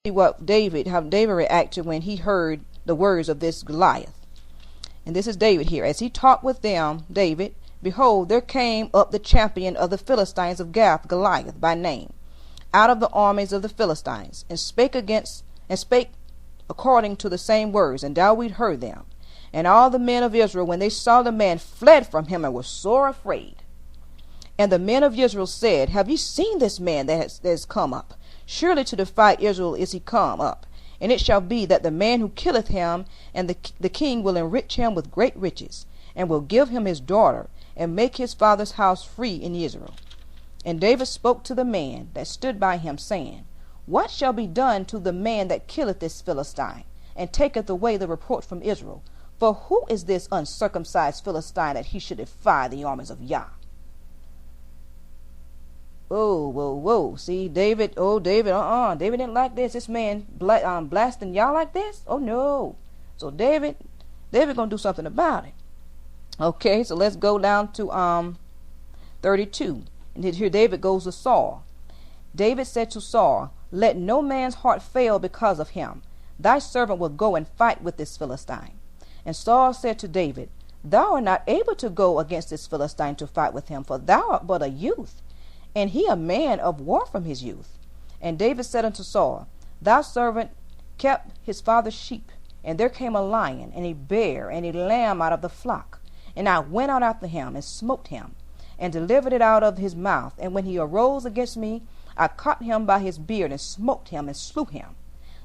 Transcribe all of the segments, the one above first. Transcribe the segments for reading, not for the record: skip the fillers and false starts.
how David reacted when he heard the words of this Goliath. And this is David here. As he talked with them, David, behold, there came up the champion of the Philistines of Gath, Goliath by name, out of the armies of the Philistines, and spake according to the same words, and David heard them. And all the men of Israel, when they saw the man, fled from him and were sore afraid. And the men of Israel said, have ye seen this man that has come up? Surely to defy Israel is he come up. And it shall be that the man who killeth him, and the king will enrich him with great riches, and will give him his daughter, and make his father's house free in Israel. And David spoke to the man that stood by him, saying, what shall be done to the man that killeth this Philistine, and taketh away the report from Israel? For who is this uncircumcised Philistine that he should defy the armies of Yah? Whoa, whoa, whoa. See, David, David didn't like this. This man blasting Yah like this? Oh, no. So David gonna do something about it. Okay, so let's go down to 32. And here David goes to Saul. David said to Saul, let no man's heart fail because of him. Thy servant will go and fight with this Philistine. And Saul said to David, thou art not able to go against this Philistine to fight with him, for thou art but a youth, and he a man of war from his youth. And David said unto Saul, thy servant kept his father's sheep, and there came a lion, and a bear, and a lamb out of the flock. And I went out after him, and smote him, and delivered it out of his mouth. And when he arose against me, I caught him by his beard, and smote him, and slew him.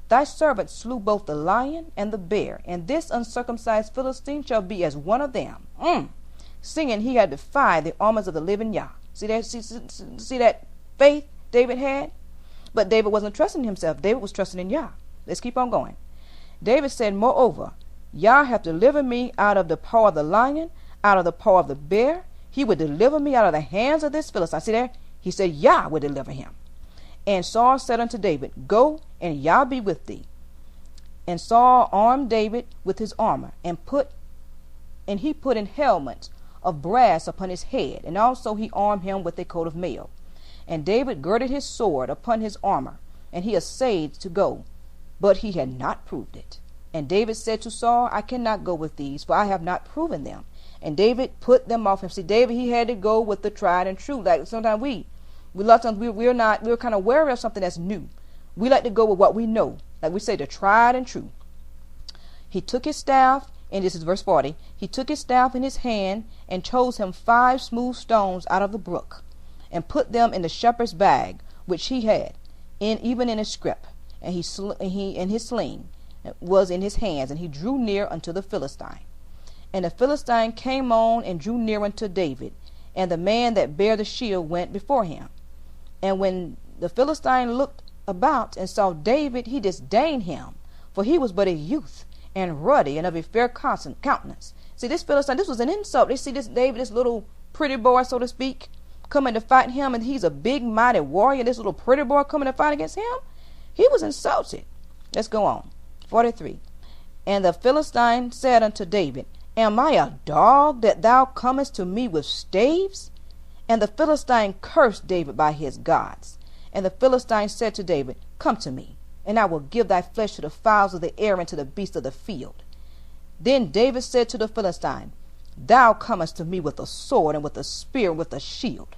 Thy servant slew both the lion and the bear, and this uncircumcised Philistine shall be as one of them, seeing he had defied the armies of the living Yah. See that faith David had? But David wasn't trusting himself. David was trusting in Yah. Let's keep on going. David said, moreover, Yah hath delivered me out of the paw of the lion, out of the paw of the bear. He would deliver me out of the hands of this Philistine. See there? He said Yah would deliver him. And Saul said unto David, go, and Yah be with thee. And Saul armed David with his armor, and he put an helmet of brass upon his head, and also he armed him with a coat of mail. And David girded his sword upon his armor, and he essayed to go, but he had not proved it. And David said to Saul, I cannot go with these, for I have not proven them. And David put them off him. See, David, he had to go with the tried and true. Like sometimes we're kind of wary of something that's new. We like to go with what we know. Like we say, the tried and true. He took his staff, and this is verse 40. He took his staff in his hand, and chose him 5 smooth stones out of the brook, and put them in the shepherd's bag, which he had, even in his scrip. And his sling was in his hands, and he drew near unto the Philistine. And the Philistine came on and drew near unto David, and the man that bare the shield went before him. And when the Philistine looked about and saw David, he disdained him, for he was but a youth, and ruddy, and of a fair countenance. See, this Philistine, this was an insult. They see this David, this little pretty boy, so to speak, coming to fight him, and he's a big, mighty warrior. This little pretty boy coming to fight against him, he was insulted. Let's go on. 43. And the Philistine said unto David, am I a dog that thou comest to me with staves? And the Philistine cursed David by his gods. And the Philistine said to David, come to me, and I will give thy flesh to the fowls of the air and to the beasts of the field. Then David said to the Philistine, thou comest to me with a sword, and with a spear, and with a shield.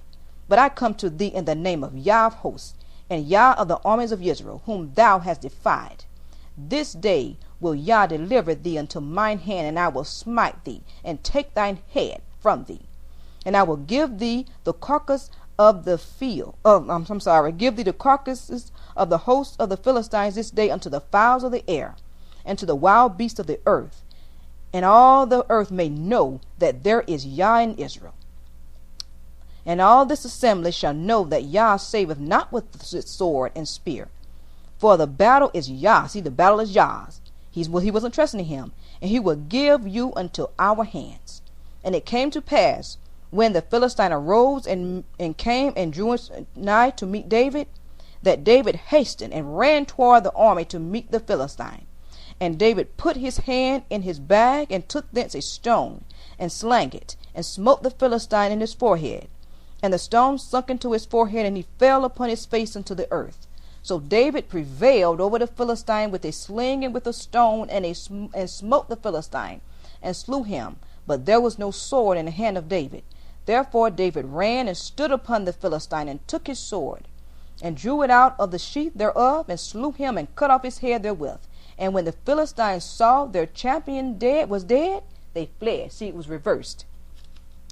But I come to thee in the name of Yah of hosts, and Yah of the armies of Israel, whom thou hast defied. This day will Yah deliver thee into mine hand, and I will smite thee, and take thine head from thee. And I will give thee the carcass of the field. Give thee the carcasses of the hosts of the Philistines this day unto the fowls of the air, and to the wild beasts of the earth. And all the earth may know that there is Yah in Israel. And all this assembly shall know that Yah saveth not with sword and spear. For the battle is Yah. See, the battle is Yah's. He wasn't trusting in him. And he will give you unto our hands. And it came to pass, when the Philistine arose and came and drew nigh to meet David, that David hastened and ran toward the army to meet the Philistine. And David put his hand in his bag, and took thence a stone, and slang it, and smote the Philistine in his forehead. And the stone sunk into his forehead, and he fell upon his face unto the earth. So David prevailed over the Philistine with a sling and with a stone, and smote the Philistine, and slew him. But there was no sword in the hand of David. Therefore David ran and stood upon the Philistine, and took his sword, and drew it out of the sheath thereof, and slew him, and cut off his head therewith. And when the Philistines saw their champion was dead, they fled. See, it was reversed.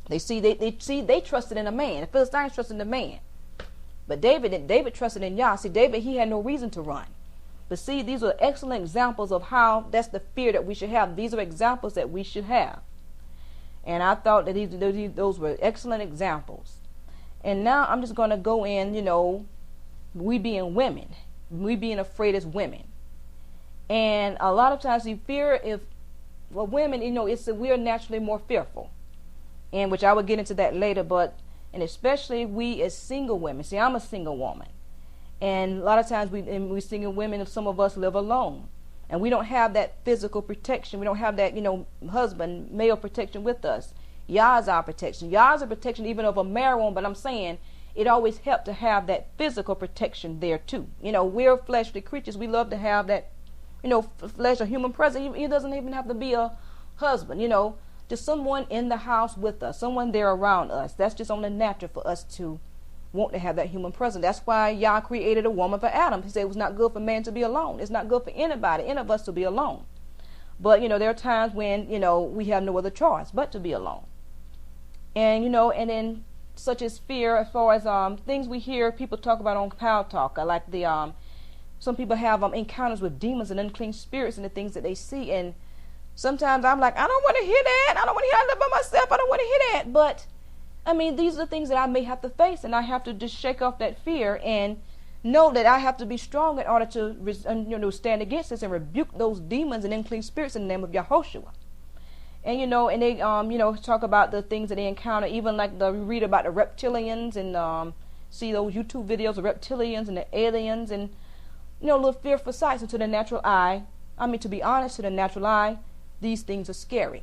They trusted in a man. The Philistines trusted in the man. But David trusted in Yah. See, David, he had no reason to run. But see, these are excellent examples of how that's the fear that we should have. These are examples that we should have. And I thought that those were excellent examples. And now I'm just going to go in, we being women, we being afraid as women. And a lot of times we fear women, we are naturally more fearful. And which I will get into that later, and especially we as single women. See, I'm a single woman. And a lot of times we single women, some of us live alone. And we don't have that physical protection. We don't have that, husband, male protection with us. Yah's our protection. Yah's a protection even of a married woman, but I'm saying it always helped to have that physical protection there too. We're fleshly creatures. We love to have that, flesh, a human presence. It doesn't even have to be a husband, just someone in the house with us, someone there around us. That's just only natural for us to want to have that human presence. That's why Yah created a woman for Adam. He said it was not good for man to be alone. It's not good for any of us to be alone. But, there are times when, we have no other choice but to be alone. And, and then such as fear as far as things we hear people talk about on Power Talk. I like some people have encounters with demons and unclean spirits and the things that they see. And sometimes I'm like, I don't want to hear that. I don't want to hear that by myself. I don't want to hear that. But these are the things that I may have to face, and I have to just shake off that fear and know that I have to be strong in order to stand against this and rebuke those demons and unclean spirits in the name of Yahushua. And and they talk about the things that they encounter, even like we read about the reptilians and see those YouTube videos of reptilians and the aliens and little fearful sights. And to the natural eye, to be honest, to the natural eye, these things are scary.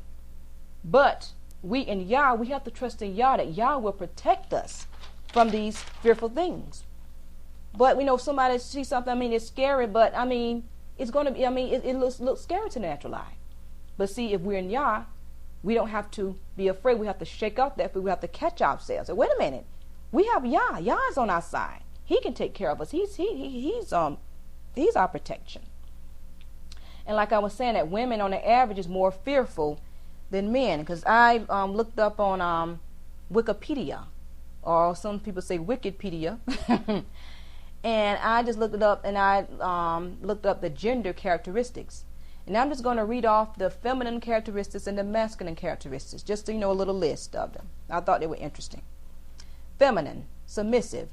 But we in Yah, we have to trust in Yah that Yah will protect us from these fearful things. But if somebody sees something, it's scary, but it's going to be, it looks scary to the natural eye. But see, if we're in Yah, we don't have to be afraid. We have to shake off that fear. We have to catch ourselves. And wait a minute, we have Yah. Yah is on our side. He can take care of us. He's our protection. And like I was saying, that women on the average is more fearful than men, because I looked up on Wikipedia, or some people say Wikipedia, and I just looked it up, and I looked up the gender characteristics, and I'm just going to read off the feminine characteristics and the masculine characteristics, just so a little list of them. I thought they were interesting. Feminine, submissive.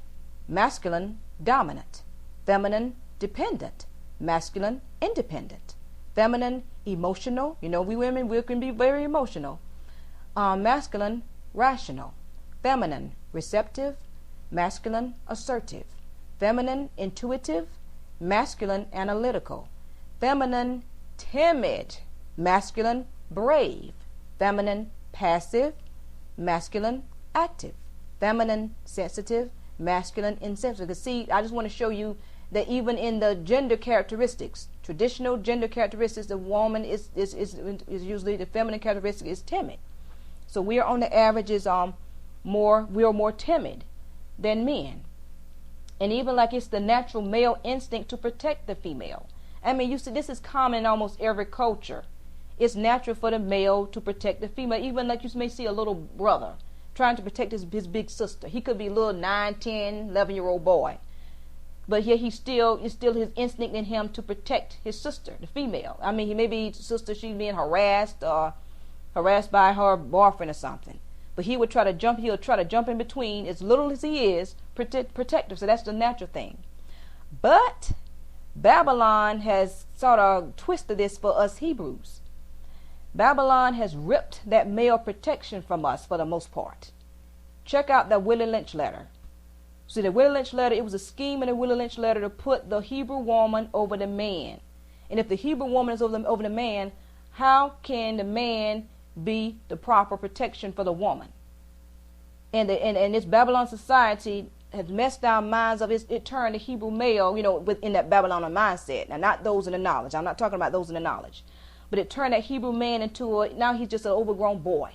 Masculine, dominant. Feminine, dependent. Masculine, independent. Feminine, emotional. We women, we can be very emotional. Masculine, rational. Feminine, receptive. Masculine, assertive. Feminine, intuitive. Masculine, analytical. Feminine, timid. Masculine, brave. Feminine, passive. Masculine, active. Feminine, sensitive. Masculine, insensitive. See, I just want to show you that even in the gender characteristics, traditional gender characteristics, the woman is usually, the feminine characteristic is timid. So we are on the average we are more timid than men. And even like it's the natural male instinct to protect the female. You see, this is common in almost every culture. It's natural for the male to protect the female. Even like you may see a little brother trying to protect his big sister. He could be a little 9, 10, 11-year-old boy. But here it's still his instinct in him to protect his sister, the female. He may be sister, she's being harassed by her boyfriend or something. But he'll try to jump in between, as little as he is, protect her. So that's the natural thing. But Babylon has sort of twisted this for us Hebrews. Babylon has ripped that male protection from us for the most part. Check out the Willie Lynch letter. See, the Willie Lynch letter, it was a scheme in the Willie Lynch letter to put the Hebrew woman over the man. And if the Hebrew woman is over the man, how can the man be the proper protection for the woman? And this Babylon society has messed our minds up. It turned the Hebrew male, within that Babylonian mindset. Now, not those in the knowledge. I'm not talking about those in the knowledge. But it turned that Hebrew man now he's just an overgrown boy.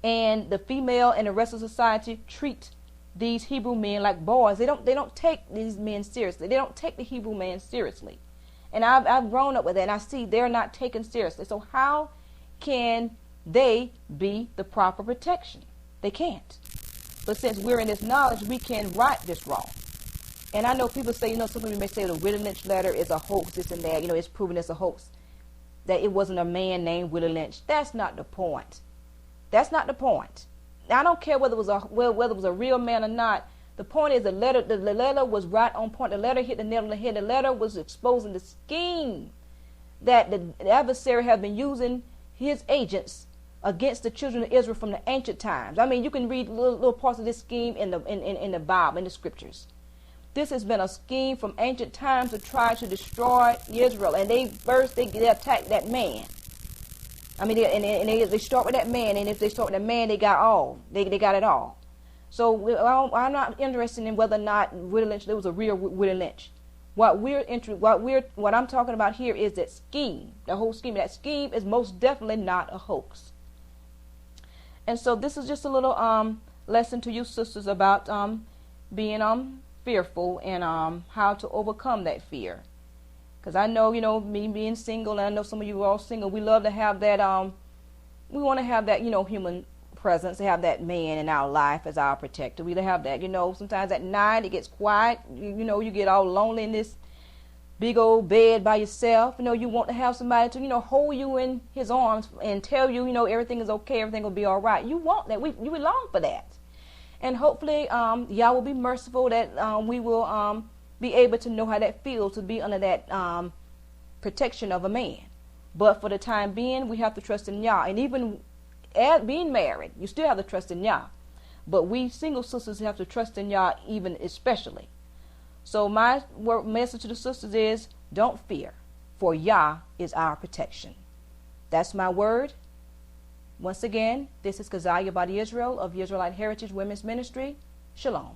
And the female and the rest of society treat these Hebrew men like boys. They don't take these men seriously. They don't take the Hebrew man seriously. And I've grown up with that, and I see they're not taken seriously. So how can they be the proper protection? They can't. But since we're in this knowledge, we can right this wrong. And I know people say, some people may say the Willie Lynch letter is a hoax, this and that. It's proven it's a hoax. That it wasn't a man named Willie Lynch. That's not the point. That's not the point. Now, I don't care whether it was a real man or not. The point is the letter was right on point. The letter hit the nail on the head. The letter was exposing the scheme that the adversary had been using his agents against the children of Israel from the ancient times. I mean, you can read little parts of this scheme in the Bible, in the scriptures. This has been a scheme from ancient times to try to destroy Israel. And they attack that man. I mean, they start with that man, and if they start with that man, they got it all. So I'm not interested in whether or not Willie Lynch, there was a real Willie Lynch. What I'm talking about here is that scheme, the whole scheme. That scheme is most definitely not a hoax. And so this is just a little lesson to you sisters about being fearful and how to overcome that fear. Because I know, me being single, and I know some of you are all single, we love to have that, we want to have that, human presence, to have that man in our life as our protector. We have that, sometimes at night it gets quiet, you get all lonely in this big old bed by yourself. You want to have somebody to, hold you in his arms and tell you, everything is okay, everything will be all right. You want that. You long for that. And hopefully, y'all will be merciful that we will be able to know how that feels to be under that protection of a man. But for the time being, we have to trust in Yah. And even being married, you still have to trust in Yah. But we single sisters have to trust in Yah even especially. So my message to the sisters is, don't fear, for Yah is our protection. That's my word. Once again, this is Keziah Badi Israel of the Israelite Heritage Women's Ministry. Shalom.